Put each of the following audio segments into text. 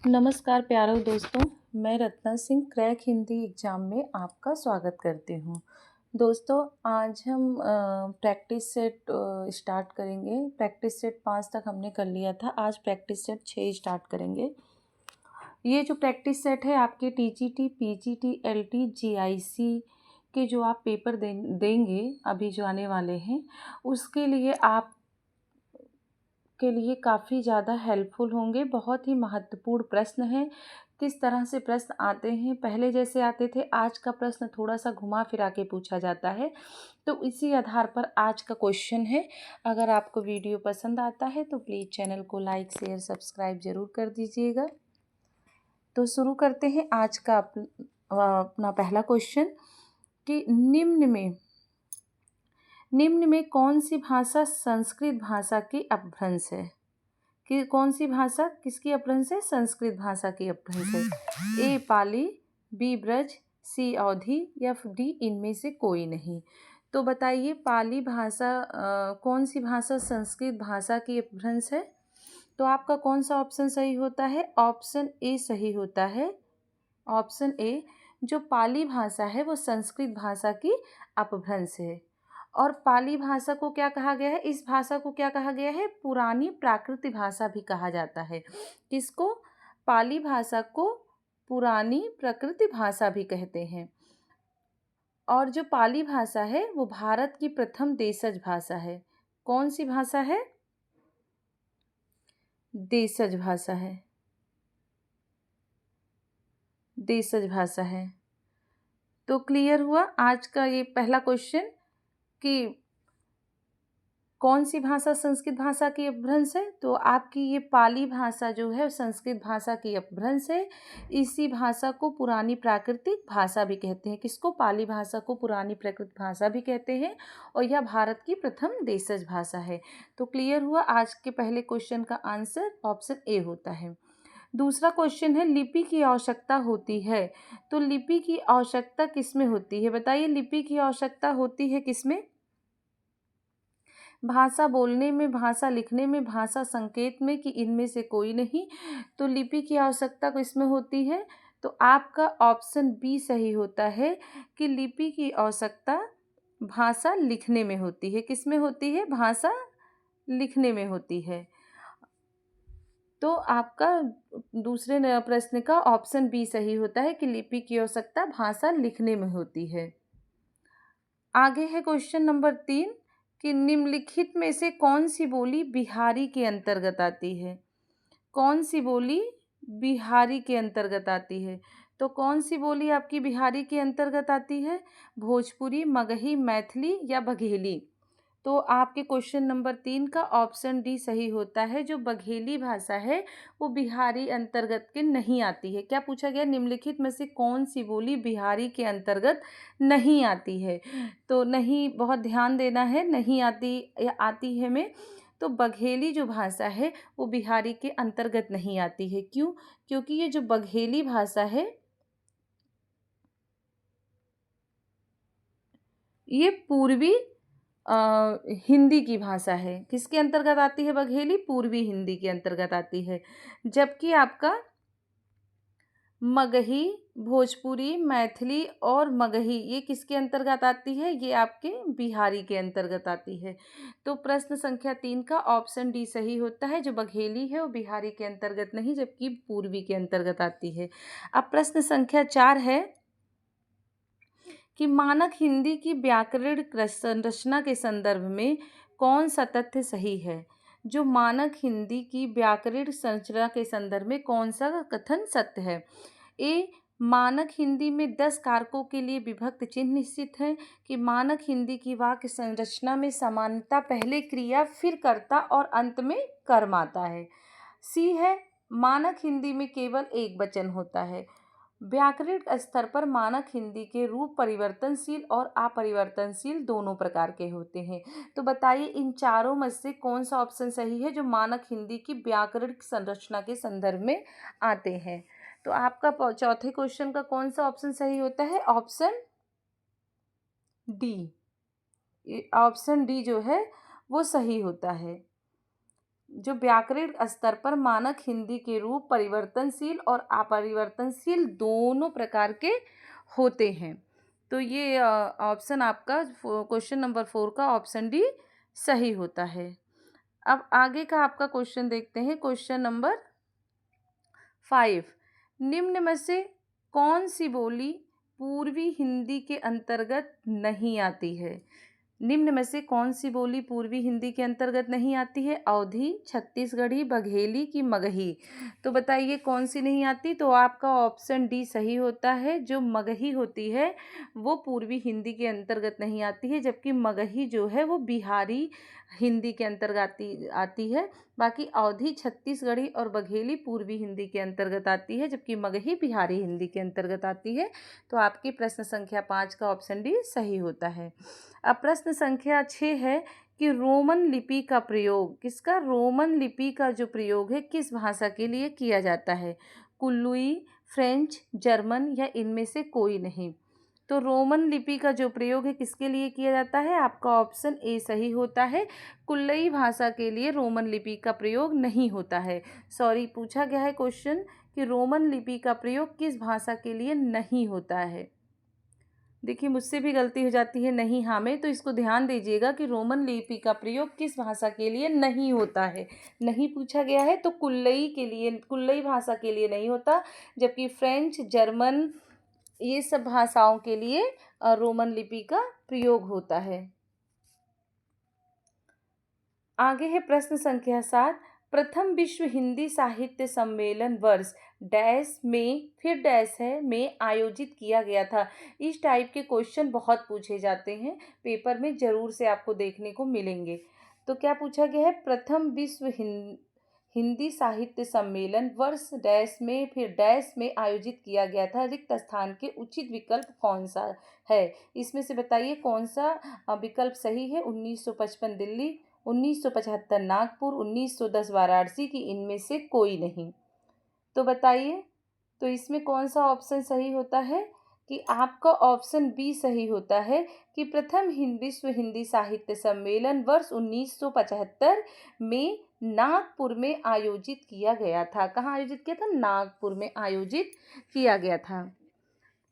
नमस्कार प्यारे दोस्तों, मैं रत्ना सिंह क्रैक हिंदी एग्ज़ाम में आपका स्वागत करती हूँ। दोस्तों, आज हम प्रैक्टिस सेट स्टार्ट करेंगे। प्रैक्टिस सेट 5 तक हमने कर लिया था, आज प्रैक्टिस सेट 6 स्टार्ट करेंगे। ये जो प्रैक्टिस सेट है आपके टीजीटी, पीजीटी, एलटी, जीआईसी के जो आप पेपर देंगे अभी जो आने वाले हैं, उसके लिए आप के लिए काफ़ी ज़्यादा हेल्पफुल होंगे। बहुत ही महत्वपूर्ण प्रश्न हैं। किस तरह से प्रश्न आते हैं, पहले जैसे आते थे, आज का प्रश्न थोड़ा-सा घुमा फिरा के पूछा जाता है। तो इसी आधार पर आज का क्वेश्चन है। अगर आपको वीडियो पसंद आता है तो प्लीज़ चैनल को लाइक, शेयर, सब्सक्राइब ज़रूर कर दीजिएगा। तो शुरू करते हैं आज का अपना पहला क्वेश्चन कि निम्न में कौन सी भाषा संस्कृत भाषा की अपभ्रंश है? कि कौन सी भाषा किसकी अपभ्रंश है? संस्कृत भाषा की अपभ्रंश है। ए पाली, बी ब्रज, सी अवधी या डी इनमें से कोई नहीं। तो बताइए पाली भाषा कौन सी भाषा संस्कृत भाषा की अपभ्रंश है? तो आपका कौन सा ऑप्शन सही होता है? ऑप्शन ए सही होता है। ऑप्शन ए, जो पाली भाषा है वो संस्कृत भाषा की अपभ्रंश है। और पाली भाषा को क्या कहा गया है? इस भाषा को क्या कहा गया है? पुरानी प्राकृत भाषा भी कहा जाता है। किसको? पाली भाषा को पुरानी प्राकृत भाषा भी कहते हैं। और जो पाली भाषा है वो भारत की प्रथम देशज भाषा है। कौन सी भाषा है? देशज भाषा है। देशज भाषा है। तो क्लियर हुआ आज का ये पहला क्वेश्चन कि कौन सी भाषा संस्कृत भाषा की अपभ्रंश है? तो आपकी ये पाली भाषा जो है संस्कृत भाषा की अपभ्रंश है। इसी भाषा को पुरानी प्राकृतिक भाषा भी कहते हैं। किसको? पाली भाषा को पुरानी प्राकृत भाषा भी कहते हैं और यह भारत की प्रथम देशज भाषा है। तो क्लियर हुआ आज के पहले क्वेश्चन का आंसर ऑप्शन ए होता है। दूसरा क्वेश्चन है लिपि की आवश्यकता होती है। तो लिपि की आवश्यकता किसमें होती है? बताइए लिपि की आवश्यकता होती है किसमें? भाषा बोलने में, भाषा लिखने में, भाषा संकेत में, कि इनमें से कोई नहीं। तो लिपि की आवश्यकता किसमें होती है? तो आपका ऑप्शन बी सही होता है कि लिपि की आवश्यकता भाषा लिखने में होती है। किसमें होती है? भाषा लिखने में होती है। तो आपका दूसरे प्रश्न का ऑप्शन बी सही होता है कि लिपि की आवश्यकता भाषा लिखने में होती है। आगे है क्वेश्चन नंबर 3 कि निम्नलिखित में से कौन सी बोली बिहारी के अंतर्गत आती है? कौन सी बोली बिहारी के अंतर्गत आती है? तो कौन सी बोली आपकी बिहारी के अंतर्गत आती है? भोजपुरी, मगही, मैथिली या बघेली? तो आपके क्वेश्चन नंबर 3 का ऑप्शन डी सही होता है। जो बघेली भाषा है वो बिहारी अंतर्गत के नहीं आती है। क्या पूछा गया? निम्नलिखित में से कौन सी बोली बिहारी के अंतर्गत नहीं आती है? तो नहीं, बहुत ध्यान देना है, नहीं आती या आती है में। तो बघेली जो भाषा है वो बिहारी के अंतर्गत नहीं आती है। क्यों? क्योंकि ये जो बघेली भाषा है ये पूर्वी हिंदी की भाषा है। किसके अंतर्गत आती है बघेली? पूर्वी हिंदी के अंतर्गत आती है। जबकि आपका मगही, भोजपुरी, मैथिली और मगही ये किसके अंतर्गत आती है? ये आपके बिहारी के अंतर्गत आती है। तो प्रश्न संख्या 3 का ऑप्शन डी सही होता है। जो बघेली है वो बिहारी के अंतर्गत नहीं जबकि पूर्वी के अंतर्गत आती है। अब प्रश्न संख्या 4 है कि मानक हिंदी की व्याकरणिक संरचना के संदर्भ में कौन सा तथ्य सही है? जो मानक हिंदी की व्याकरणिक संरचना के संदर्भ में कौन सा कथन सत्य है? ए, मानक हिंदी में 10 कारकों के लिए विभक्त चिन्ह निश्चित है। कि मानक हिंदी की वाक्य संरचना में समानता पहले क्रिया फिर कर्ता और अंत में कर्म आता है। सी है, मानक हिंदी में केवल एक वचन होता है। व्याकरणिक स्तर पर मानक हिंदी के रूप परिवर्तनशील और अपरिवर्तनशील दोनों प्रकार के होते हैं। तो बताइए इन चारों में से कौन सा ऑप्शन सही है जो मानक हिंदी की व्याकरणिक संरचना के संदर्भ में आते हैं? तो आपका चौथे क्वेश्चन का कौन सा ऑप्शन सही होता है? Option D. ऑप्शन डी जो है वो सही होता है। जो व्याकरण स्तर पर मानक हिंदी के रूप परिवर्तनशील और अपरिवर्तनशील दोनों प्रकार के होते हैं। तो ये ऑप्शन आपका क्वेश्चन नंबर 4 का ऑप्शन डी सही होता है। अब आगे का आपका क्वेश्चन देखते हैं, क्वेश्चन नंबर 5। निम्न में से कौन सी बोली पूर्वी हिंदी के अंतर्गत नहीं आती है? निम्न में से कौन सी बोली पूर्वी हिंदी के अंतर्गत नहीं आती है? अवधी, छत्तीसगढ़ी, बघेली की मगही। तो बताइए कौन सी नहीं आती? तो आपका ऑप्शन डी सही होता है। जो मगही होती है वो पूर्वी हिंदी के अंतर्गत नहीं आती है, जबकि मगही जो है वो बिहारी हिंदी के अंतर्गत आती है। बाकी अवधी, छत्तीसगढ़ी और बघेली पूर्वी हिंदी के अंतर्गत आती है, जबकि मगही बिहारी हिंदी के अंतर्गत आती है। तो आपकी प्रश्न संख्या 5 का ऑप्शन डी सही होता है। अब प्रश्न संख्या 6 है कि रोमन लिपि का प्रयोग, किसका? रोमन लिपि का जो प्रयोग है किस भाषा के लिए किया जाता है? कुल्लुई, फ्रेंच, जर्मन या इनमें से कोई नहीं। तो रोमन लिपि का जो प्रयोग है किसके लिए किया जाता है? आपका ऑप्शन ए सही होता है। कुल्लई भाषा के लिए रोमन लिपि का प्रयोग नहीं होता है। सॉरी, पूछा गया है क्वेश्चन कि रोमन लिपि का प्रयोग किस भाषा के लिए नहीं होता है। देखिए मुझसे भी गलती हो जाती है नहीं हाँ में, तो इसको ध्यान दीजिएगा कि रोमन लिपि का प्रयोग किस भाषा के लिए नहीं होता है। नहीं पूछा गया है तो कुल्लई के लिए, कुल्लई भाषा के लिए नहीं होता, जबकि फ्रेंच, जर्मन ये सब भाषाओं के लिए रोमन लिपि का प्रयोग होता है। आगे है प्रश्न संख्या 7। प्रथम विश्व हिंदी साहित्य सम्मेलन वर्ष डैश में, फिर डैश है, में आयोजित किया गया था। इस टाइप के क्वेश्चन बहुत पूछे जाते हैं पेपर में, ज़रूर से आपको देखने को मिलेंगे। तो क्या पूछा गया है? प्रथम विश्व हिंदी साहित्य सम्मेलन वर्ष डैश में, फिर डैश में आयोजित किया गया था। रिक्त स्थान के उचित विकल्प कौन सा है? इसमें से बताइए कौन सा विकल्प सही है। 1955 दिल्ली, 1975 नागपुर, 1910 वाराणसी की इनमें से कोई नहीं। तो बताइए तो इसमें कौन सा ऑप्शन सही होता है? कि आपका ऑप्शन बी सही होता है कि प्रथम विश्व हिंदी साहित्य सम्मेलन वर्ष 1975 में नागपुर में आयोजित किया गया था। कहाँ आयोजित किया था? नागपुर में आयोजित किया गया था।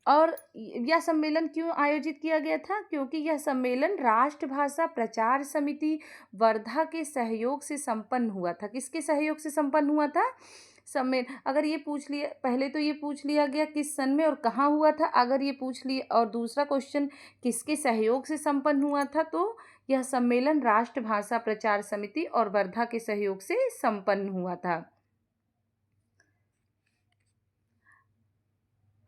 और यह सम्मेलन क्यों आयोजित किया गया था? क्योंकि यह सम्मेलन राष्ट्रभाषा प्रचार समिति वर्धा के सहयोग से संपन्न हुआ था। किसके सहयोग से संपन्न हुआ था? अगर ये पूछ लिया, पहले तो ये पूछ लिया गया किस सन में और कहाँ हुआ था। अगर ये पूछ लिया और दूसरा क्वेश्चन किसके सहयोग से संपन्न हुआ था, तो यह सम्मेलन राष्ट्रभाषा प्रचार समिति और वर्धा के सहयोग से संपन्न हुआ था।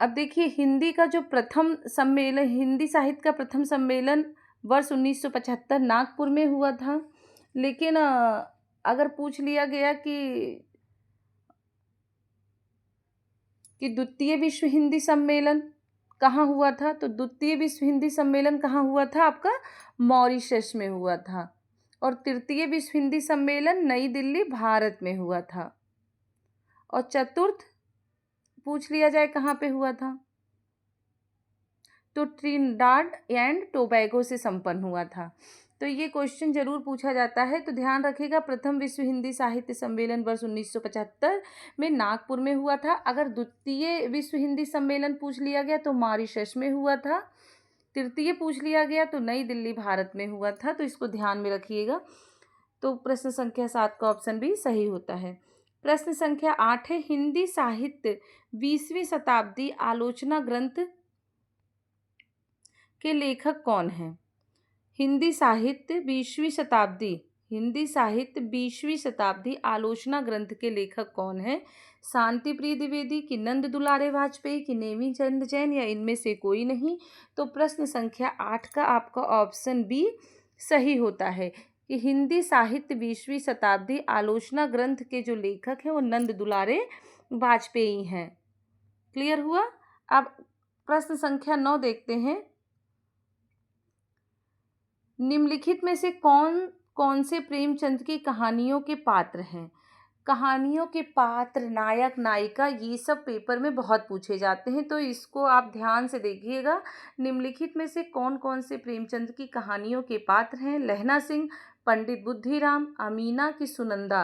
अब देखिए हिंदी का जो प्रथम सम्मेलन, हिंदी साहित्य का प्रथम सम्मेलन वर्ष 1975 नागपुर में हुआ था। लेकिन अगर पूछ लिया गया कि द्वितीय विश्व हिंदी सम्मेलन कहाँ हुआ था, तो द्वितीय विश्व हिंदी सम्मेलन कहाँ हुआ था? आपका मॉरिशस में हुआ था। और तृतीय विश्व हिंदी सम्मेलन नई दिल्ली भारत में हुआ था। और चतुर्थ पूछ लिया जाए कहाँ पे हुआ था, तो ट्रिनिडाड एंड टोबैगो से संपन्न हुआ था। तो ये क्वेश्चन जरूर पूछा जाता है, तो ध्यान रखिएगा। प्रथम विश्व हिंदी साहित्य सम्मेलन वर्ष 1975 में नागपुर में हुआ था। अगर द्वितीय विश्व हिंदी सम्मेलन पूछ लिया गया तो मॉरिशस में हुआ था। तृतीय पूछ लिया गया तो नई दिल्ली भारत में हुआ था। तो इसको ध्यान में रखिएगा। तो प्रश्न संख्या 7 का ऑप्शन भी सही होता है। प्रश्न संख्या 8 है हिंदी साहित्य 20वीं शताब्दी आलोचना ग्रंथ के लेखक कौन हैं? हिंदी साहित्य 20वीं शताब्दी, हिंदी साहित्य 20वीं शताब्दी आलोचना ग्रंथ के लेखक कौन है? शांति प्रिय द्विवेदी, कि नंद दुलारे वाजपेयी, कि नेमी चंद जैन या इनमें से कोई नहीं। तो प्रश्न संख्या 8 का आपका ऑप्शन बी सही होता है कि हिंदी साहित्य 20वीं शताब्दी आलोचना ग्रंथ के जो लेखक हैं वो नंद दुलारे वाजपेयी हैं। क्लियर हुआ? अब प्रश्न संख्या 9 देखते हैं। निम्नलिखित में से कौन कौन से प्रेमचंद की कहानियों के पात्र हैं? कहानियों के पात्र, नायक, नायिका, ये सब पेपर में बहुत पूछे जाते हैं, तो इसको आप ध्यान से देखिएगा। निम्नलिखित में से कौन कौन से प्रेमचंद की कहानियों के पात्र हैं? लहना सिंह, पंडित बुद्धिराम, अमीना की सुनंदा।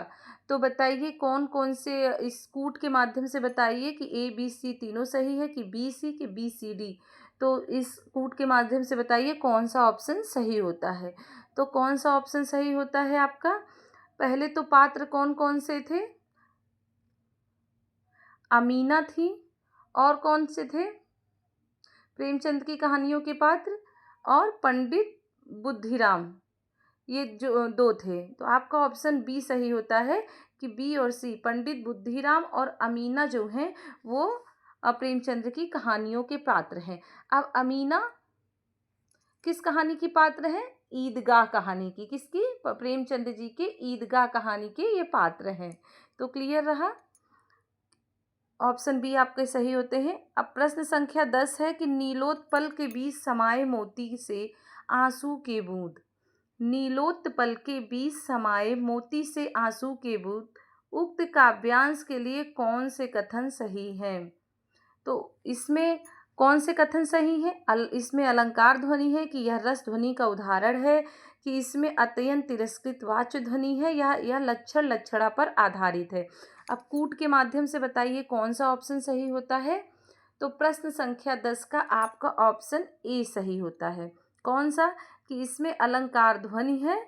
तो बताइए कौन कौन से इस कूट के माध्यम से बताइए कि ए बी सी तीनों सही है कि बी सी कि बी सी डी। तो इस कूट के माध्यम से बताइए कौन सा ऑप्शन सही होता है। तो कौन सा ऑप्शन सही होता है आपका? पहले तो पात्र कौन कौन से थे? अमीना थी, और कौन से थे? प्रेमचंद की कहानियों के पात्र और पंडित बुद्धिराम, ये जो दो थे। तो आपका ऑप्शन बी सही होता है कि बी और सी, पंडित बुद्धिराम और अमीना जो हैं वो प्रेमचंद की कहानियों के पात्र हैं। अब अमीना किस कहानी की पात्र है? ईदगाह कहानी की। किसकी? प्रेमचंद जी के ईदगाह कहानी के ये पात्र हैं। तो क्लियर रहा, ऑप्शन बी आपके सही होते हैं। अब प्रश्न संख्या 10 है कि नीलोत्पल के बीच समाये मोती से आंसू के बूंद। नीलोत्पल के बीच समाये मोती से आंसू के बूंद, उक्त काव्यांश के लिए कौन से कथन सही हैं? तो इसमें कौन से कथन सही हैं? इसमें अलंकार ध्वनि है कि यह रस ध्वनि का उदाहरण है, कि इसमें अत्यंत तिरस्कृत वाच्य ध्वनि है, या यह लक्षण लक्षणा पर आधारित है। अब कूट के माध्यम से बताइए कौन सा ऑप्शन सही होता है। तो प्रश्न संख्या 10 का आपका ऑप्शन ए सही होता है। कौन सा? कि इसमें अलंकार ध्वनि है,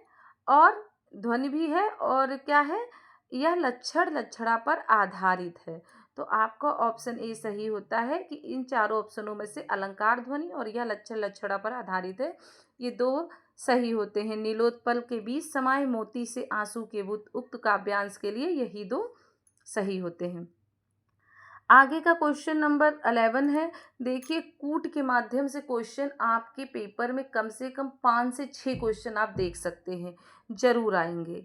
और ध्वनि भी है, और क्या है, यह लक्षण लक्षणा पर आधारित है। तो आपका ऑप्शन ए सही होता है कि इन चारों ऑप्शनों में से अलंकार ध्वनि और यह लक्षण लक्षणा पर आधारित है, ये दो सही होते हैं। नीलोत्पल के बीच समाये मोती से आंसू के बूंद, उक्त काव्यांश के लिए यही दो सही होते हैं। आगे का क्वेश्चन नंबर 11 है। देखिए कूट के माध्यम से क्वेश्चन आपके पेपर में कम से कम 5 से 6 क्वेश्चन आप देख सकते हैं, जरूर आएंगे।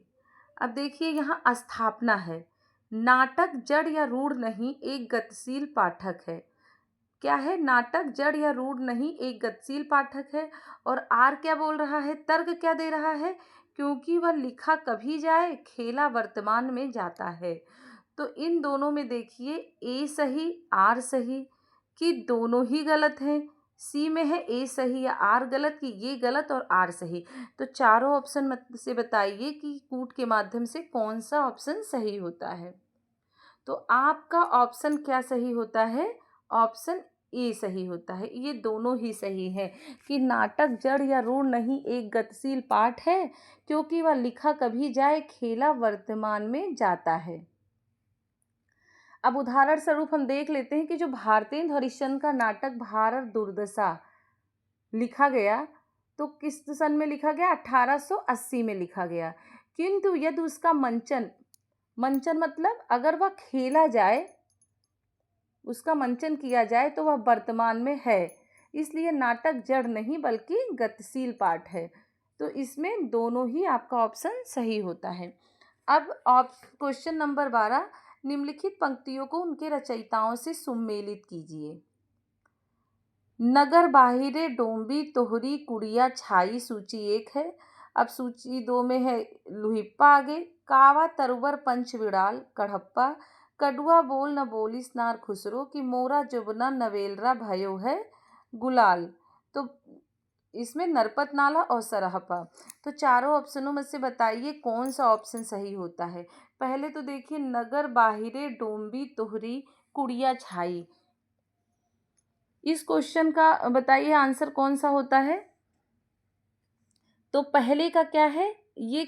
अब देखिए यहाँ स्थापना है, नाटक जड़ या रूढ़ नहीं एक गतिशील पाठक है। क्या है? नाटक जड़ या रूढ़ नहीं एक गतिशील पाठक है। और आर क्या बोल रहा है? तर्क क्या दे रहा है? क्योंकि वह लिखा कभी जाए, खेला वर्तमान में जाता है। तो इन दोनों में देखिए ए सही आर सही, कि दोनों ही गलत हैं। सी में है ए सही या आर गलत, कि ये गलत और आर सही। तो चारों ऑप्शन से बताइए कि कूट के माध्यम से कौन सा ऑप्शन सही होता है। तो आपका ऑप्शन क्या सही होता है? ऑप्शन ए सही होता है। ये दोनों ही सही है कि नाटक जड़ या रूढ़ नहीं एक गतिशील पाठ है, क्योंकि वह लिखा कभी जाए, खेला वर्तमान में जाता है। अब उदाहरण स्वरूप हम देख लेते हैं कि जो भारतेंदु हरिश्चंद्र का नाटक भारत दुर्दशा लिखा गया, तो किस सन में लिखा गया? 1880 में लिखा गया। किंतु यदि उसका मंचन मतलब अगर वह खेला जाए, उसका मंचन किया जाए, तो वह वर्तमान में है। इसलिए नाटक जड़ नहीं बल्कि गतिशील पाठ है। तो इसमें दोनों ही आपका ऑप्शन सही होता है। अब क्वेश्चन नंबर 12, निम्नलिखित पंक्तियों को उनके रचयिताओं से सुमेलित कीजिए। नगर बाहिरे डोंबी तोहरी कुड़िया छाई, सूची 1 है। अब सूची 2 में है लुहिप्पा आगे, कावा तरुवर पंच विड़ाल कढ़प्पा, कडुआ बोल न बोलिस नार खुसरो, कि मोरा जुबना नवेलरा भयो है गुलाल। तो इसमें नरपत नाला और सरहपा। तो चारों ऑप्शनों में से बताइए कौन सा ऑप्शन सही होता है। पहले तो देखिए नगर बाहिरे डोंबी तोहरी कुड़िया छाई, इस क्वेश्चन का बताइए आंसर कौन सा होता है। तो पहले का क्या है? ये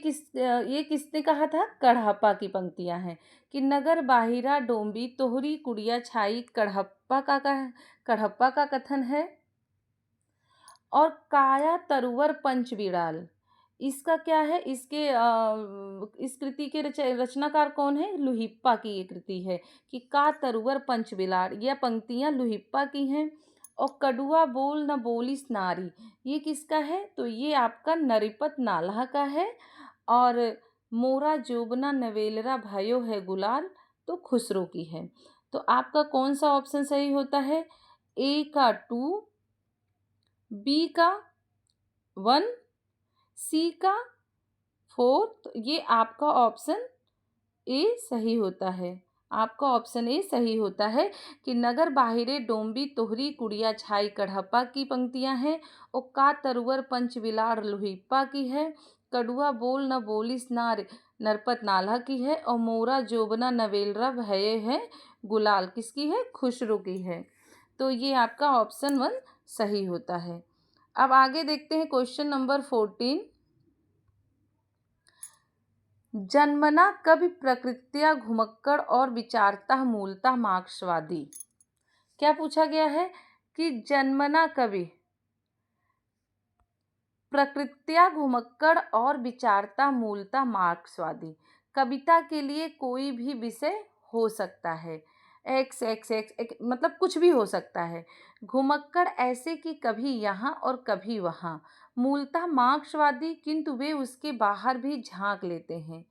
किसने कहा था? कढ़प्पा की पंक्तियां हैं कि नगर बाहिरा डोंबी तोहरी कुड़िया छाई, कढ़प्पा का कथन है। और काया तरुवर पंच बिड़ाल, इसका क्या है? इस कृति के रचनाकार कौन है? लुहिप्पा की ये कृति है कि का तरुवर पंच बिलार, यह पंक्तियां लुहिप्पा की हैं। और कडुआ बोल न बोलिस नारी, ये किसका है? तो ये आपका नरिपत नाला का है। और मोरा जोबना नवेलरा भयो है गुलाल, तो खुसरो की है। तो आपका कौन सा ऑप्शन सही होता है? ए का 2, बी का 1, सी का 4। तो ये आपका ऑप्शन ए सही होता है। आपका ऑप्शन ए सही होता है कि नगर बाहिरे डोंबी तोहरी कुड़िया छाई कढ़प्पा की पंक्तियां हैं, और का तरुवर पंच बिलार लुहिप्पा की है, कड़ुआ बोल न बोलिस नार, नरपत नाल्हा की है। और मोरा जोबना नवेलरा भये है गुलाल, किसकी है? खुसरो की है। तो ये आपका ऑप्शन 1 सही होता है। अब आगे देखते हैं क्वेश्चन नंबर 14। जन्मना कवि प्रकृत्या घुमक्कड़ और विचारतः मूलतः मार्क्सवादी। क्या पूछा गया है कि जन्मना कवि प्रकृत्या घुमक्कड़ और विचारता मूलतः मार्क्सवादी। कविता के लिए कोई भी विषय हो सकता है, एक्स मतलब कुछ भी हो सकता है। घुमक्कड़ ऐसे कि कभी यहाँ और कभी वहाँ। मूलतः मार्क्सवादी, किंतु वे उसके बाहर भी झांक लेते हैं।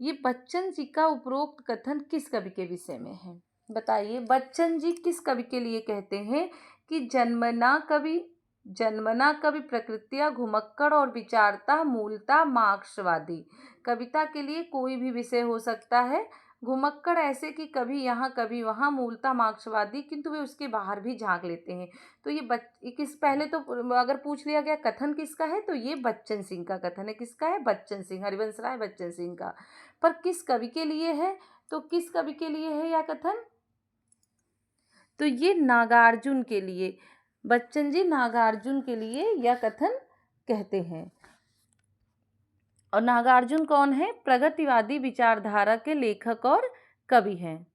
ये बच्चन जी का उपरोक्त कथन किस कवि के विषय में है? बताइए, बच्चन जी किस कवि के लिए कहते हैं कि जन्मना कवि प्रकृत्या घुमक्कड़ और विचारता मूलतः मार्क्सवादी। कविता के लिए कोई भी विषय हो सकता है, घुमक्कड़ ऐसे कि कभी यहाँ कभी वहाँ, मूलतः मार्क्सवादी, किंतु वे उसके बाहर भी झांक लेते हैं। तो ये किस पहले तो अगर पूछ लिया गया कथन किसका है, तो ये बच्चन सिंह का कथन है। किसका है? बच्चन सिंह, हरिवंश राय बच्चन सिंह का। पर किस कवि के लिए है? तो किस कवि के लिए है यह कथन? तो ये नागार्जुन के लिए, बच्चन जी नागार्जुन के लिए यह कथन कहते हैं। और नागार्जुन कौन है? प्रगतिवादी विचारधारा के लेखक और कवि हैं।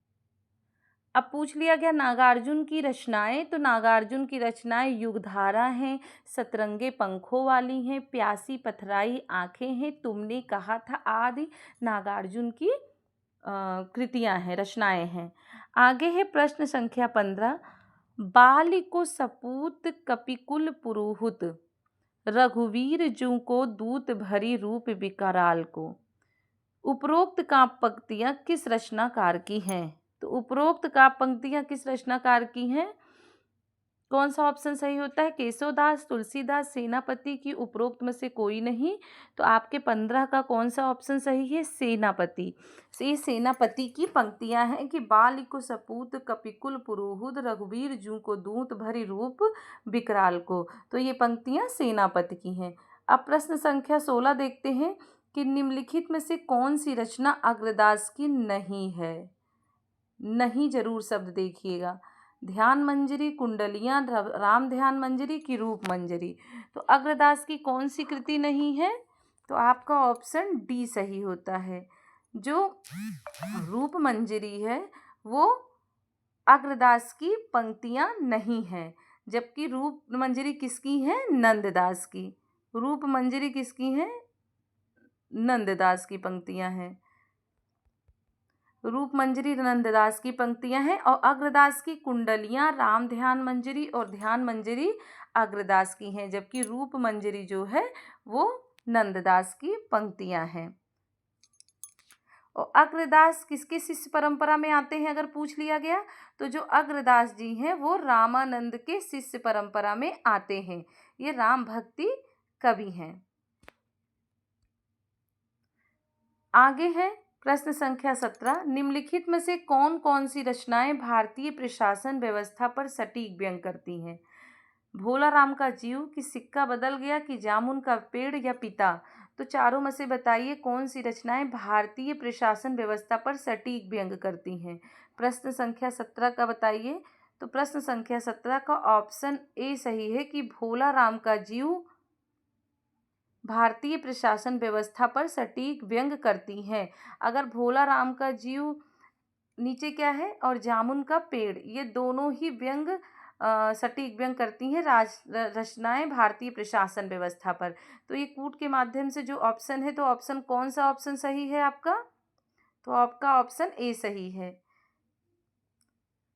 अब पूछ लिया गया नागार्जुन की रचनाएं, तो नागार्जुन की रचनाएं युगधारा हैं, सतरंगे पंखों वाली हैं, प्यासी पथराई आंखें हैं, तुमने कहा था आदि नागार्जुन की कृतियां हैं, रचनाएं हैं। आगे है प्रश्न संख्या 15। बाल को सपूत कपिकुल पुरोहित, रघुवीर जू को दूत भरी रूप विकराल को। उपरोक्त काव्य पंक्तियां किस रचनाकार की हैं? तो उपरोक्त काव्य पंक्तियां किस रचनाकार की हैं? कौन सा ऑप्शन सही होता है? केशवदास, तुलसीदास, सेनापति की उपरोक्त में से कोई नहीं। तो आपके 15 का कौन सा ऑप्शन सही है? सेनापति। ये सेनापति की पंक्तियां हैं कि बाल को सपूत कपिकुल पुरोहित, रघुवीर जू को दूत भरी रूप विकराल को। तो ये पंक्तियां सेनापति की हैं। अब प्रश्न संख्या 16 देखते हैं कि निम्नलिखित में से कौन सी रचना अग्रदास की नहीं है? नहीं जरूर शब्द देखिएगा। ध्यान मंजरी, कुंडलियां, राम ध्यान मंजरी की रूप मंजरी। तो अग्रदास की कौन सी कृति नहीं है? तो आपका ऑप्शन डी सही होता है। जो रूप मंजरी है वो अग्रदास की पंक्तियां नहीं है, जबकि रूप मंजरी किसकी है? नंददास की। रूप मंजरी किसकी है? नंददास की पंक्तियां हैं। रूप मंजरी नंददास की पंक्तियां हैं। और अग्रदास की कुंडलियां, राम ध्यान मंजरी और ध्यान मंजरी अग्रदास की हैं, जबकि रूप मंजरी जो है वो नंददास की पंक्तियां हैं। और अग्रदास किसके शिष्य परंपरा में आते हैं अगर पूछ लिया गया? तो जो अग्रदास जी हैं वो रामानंद के शिष्य परंपरा में आते हैं। ये राम भक्ति कवि हैं। आगे है प्रश्न संख्या 17। निम्नलिखित में से कौन कौन सी रचनाएं भारतीय प्रशासन व्यवस्था पर सटीक व्यंग करती हैं? भोला राम का जीव, कि सिक्का बदल गया, कि जामुन का पेड़, या पिता। तो चारों में से बताइए कौन सी रचनाएं भारतीय प्रशासन व्यवस्था पर सटीक व्यंग करती हैं? प्रश्न संख्या 17 का बताइए। तो प्रश्न संख्या 17 का ऑप्शन ए सही है कि भोला राम का जीव भारतीय प्रशासन व्यवस्था पर सटीक व्यंग करती हैं। अगर भोला राम का जीव नीचे क्या है और जामुन का पेड़, ये दोनों ही व्यंग सटीक व्यंग करती हैं रचनाएं भारतीय प्रशासन व्यवस्था पर। तो ये कूट के माध्यम से जो ऑप्शन है, तो ऑप्शन कौन सा ऑप्शन सही है आपका? तो आपका ऑप्शन ए सही है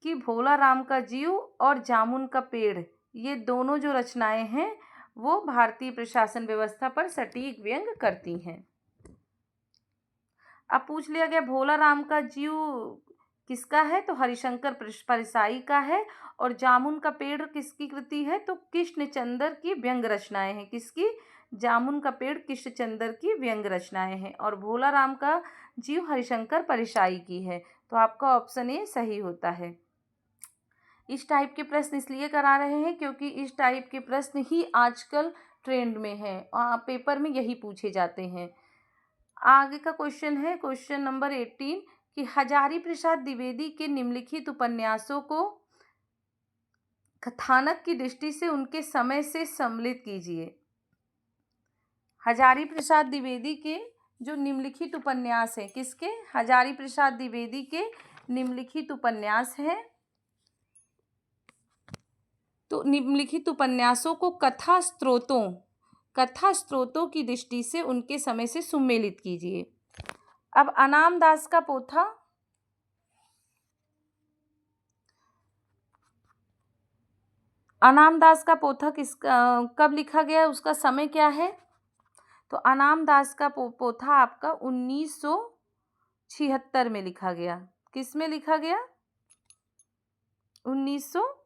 कि भोला राम का जीव और जामुन का पेड़, ये दोनों जो रचनाएं हैं वो भारतीय प्रशासन व्यवस्था पर सटीक व्यंग करती हैं। अब पूछ लिया गया भोला राम का जीव किसका है? तो हरिशंकर परसाई का है। और जामुन का पेड़ किसकी कृति है? तो कृष्णचंद्र की व्यंग रचनाएं हैं। किसकी? जामुन का पेड़ कृष्णचंद्र की व्यंग रचनाएं हैं। और भोला राम का जीव हरिशंकर परसाई की है। तो आपका ऑप्शन ए सही होता है। इस टाइप के प्रश्न इसलिए करा रहे हैं क्योंकि इस टाइप के प्रश्न ही आजकल ट्रेंड में है, पेपर में यही पूछे जाते हैं। आगे का क्वेश्चन है क्वेश्चन नंबर 18 कि हजारी प्रसाद द्विवेदी के निम्नलिखित उपन्यासों को कथानक की दृष्टि से उनके समय से सम्मिलित कीजिए। हजारी प्रसाद द्विवेदी के जो निम्नलिखित उपन्यास हैं, किसके? हजारी प्रसाद द्विवेदी के निम्नलिखित उपन्यास हैं। तो निम्नलिखित उपन्यासों को कथा स्रोतों की दृष्टि से उनके समय से सुमेलित कीजिए। अब अनाम दास का पोथा, अनाम दास का पोथा कब लिखा गया, उसका समय क्या है? तो अनाम दास का पोथा आपका 1976 में लिखा गया। किस में लिखा गया? 1900।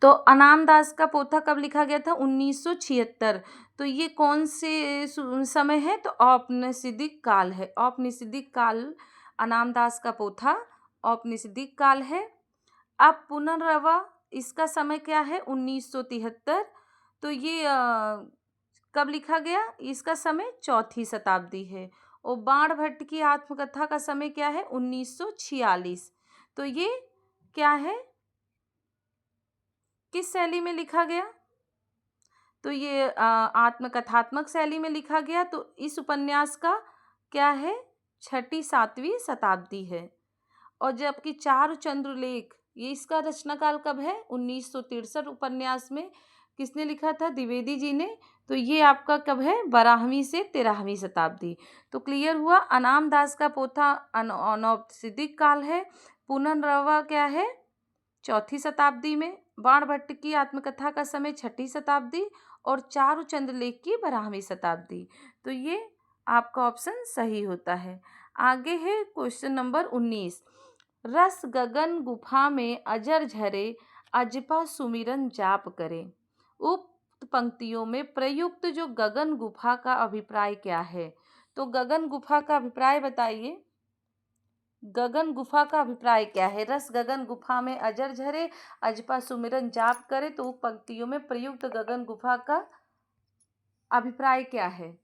तो अनाम दास का पोथा कब लिखा गया था? 1976। तो ये कौन से समय है? तो औपनिषदिक काल है। औपनिषदिक काल अनाम दास का पोथा औपनिषदिक काल है। अब पुनर्रवा, इसका समय क्या है? 1973। तो ये कब लिखा गया? इसका समय 4वीं शताब्दी है। और बाणभट्ट की आत्मकथा का समय क्या है? 1946। तो ये क्या है, किस शैली में लिखा गया? तो ये आत्मकथात्मक शैली में लिखा गया। तो इस उपन्यास का क्या है? 6वीं-7वीं शताब्दी है। और जबकि चारुचंद्र लेख, ये इसका रचनाकाल कब है? 1963 उपन्यास में किसने लिखा था? द्विवेदी जी ने। तो ये आपका कब है? 12वीं से 13वीं शताब्दी। तो क्लियर हुआ। अनाम दास का पोथा अनौपनिषदिक काल है। पुनर्रवा क्या है? 4वीं शताब्दी में। बाणभट्ट की आत्मकथा का समय 6वीं शताब्दी और चारुचंद्र लेख की 12वीं शताब्दी। तो ये आपका ऑप्शन सही होता है। आगे है क्वेश्चन नंबर 19। रस गगन गुफा में अजर झरे, अजपा सुमिरन जाप करे। उक्त पंक्तियों में प्रयुक्त जो गगन गुफा का अभिप्राय क्या है? तो गगन गुफा का अभिप्राय बताइए। गगन गुफा का अभिप्राय क्या है? रस गगन गुफा में अजर झरे, अजपा सुमिरन जाप करे। तो उक्त पंक्तियों में प्रयुक्त गगन गुफा का अभिप्राय क्या है?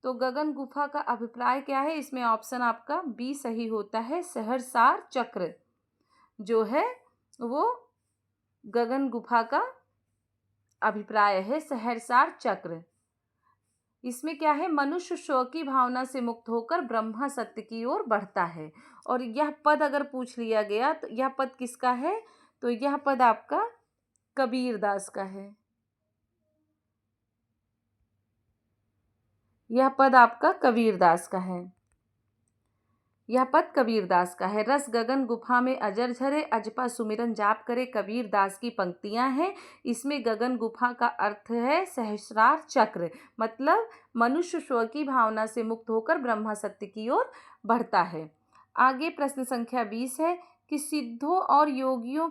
तो गगन गुफा का अभिप्राय क्या है? इसमें ऑप्शन आपका बी सही होता है। सहरसार चक्र जो है वो गगन गुफा का अभिप्राय है, सहरसार चक्र। इसमें क्या है? मनुष्य स्व की भावना से मुक्त होकर ब्रह्मा सत्य की ओर बढ़ता है। और यह पद अगर पूछ लिया गया तो यह पद किसका है? तो यह पद आपका कबीरदास का है। यह पद आपका कबीरदास का है। यह पद कबीरदास का है। रस गगन गुफा में अजर झरे, अजपा सुमिरन जाप करे, कबीरदास की पंक्तियां हैं। इसमें गगन गुफा का अर्थ है सहस्रार चक्र, मतलब मनुष्य स्व की भावना से मुक्त होकर ब्रह्मा सत्य की ओर बढ़ता है। आगे प्रश्न संख्या 20 है कि सिद्धों और योगियों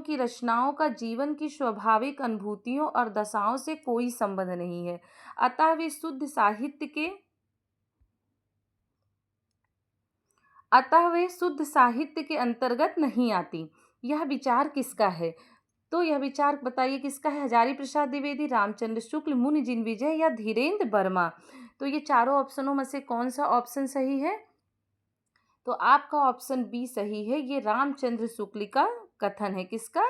की रचनाओं का जीवन की स्वाभाविक अनुभूतियों और दशाओं से कोई संबंध नहीं है, अतः वे शुद्ध साहित्य के अंतर्गत नहीं आती। यह विचार किसका है? तो यह विचार बताइए किसका है? हजारी प्रसाद द्विवेदी, रामचंद्र शुक्ल, मुनि जिनविजय या धीरेन्द्र वर्मा। तो ये चारों ऑप्शनों में से कौन सा ऑप्शन सही है? तो आपका ऑप्शन बी सही है। ये रामचंद्र शुक्ल का कथन है। किसका?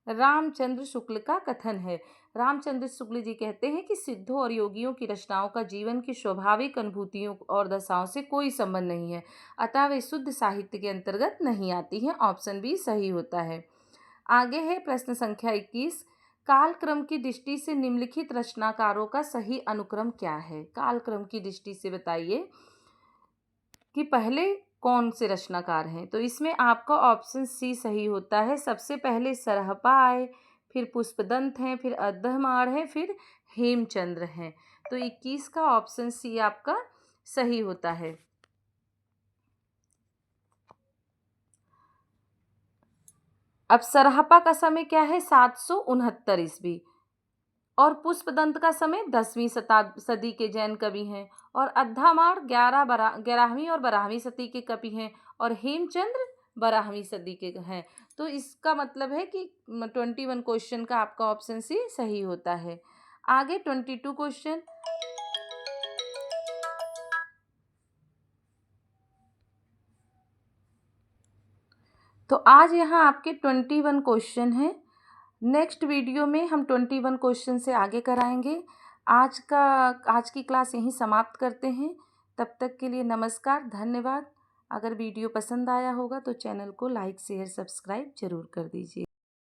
रामचंद्र शुक्ल का कथन है। रामचंद्र शुक्ल जी कहते हैं कि सिद्धों और योगियों की रचनाओं का जीवन की स्वाभाविक अनुभूतियों और दशाओं से कोई संबंध नहीं है, अतः वे शुद्ध साहित्य के अंतर्गत नहीं आती हैं। ऑप्शन बी सही होता है। आगे है प्रश्न संख्या 21। कालक्रम की दृष्टि से निम्नलिखित रचनाकारों का सही अनुक्रम क्या है? कालक्रम की दृष्टि से बताइए कि पहले कौन से रचनाकार हैं? तो इसमें आपका ऑप्शन सी सही होता है। सबसे पहले सरहपा आए, फिर पुष्पदंत हैं, फिर अद्धमार है, फिर हेमचंद्र हैं। तो 21 का ऑप्शन सी आपका सही होता है। अब सरहपा का समय क्या है? 769 ईस्वी। और पुष्पदंत का समय 10वीं सदी के जैन कवि हैं। और अद्धामार 11वीं और 12वीं सदी के कवि हैं। और हेमचंद्र 12वीं सदी के हैं। तो इसका मतलब है कि 21 क्वेश्चन का आपका ऑप्शन सी सही होता है। आगे 22 क्वेश्चन। तो आज यहाँ आपके 21 क्वेश्चन हैं। नेक्स्ट वीडियो में हम 21 क्वेश्चन से आगे कराएंगे। आज की क्लास यहीं समाप्त करते हैं। तब तक के लिए नमस्कार, धन्यवाद। अगर वीडियो पसंद आया होगा तो चैनल को लाइक शेयर सब्सक्राइब जरूर कर दीजिए।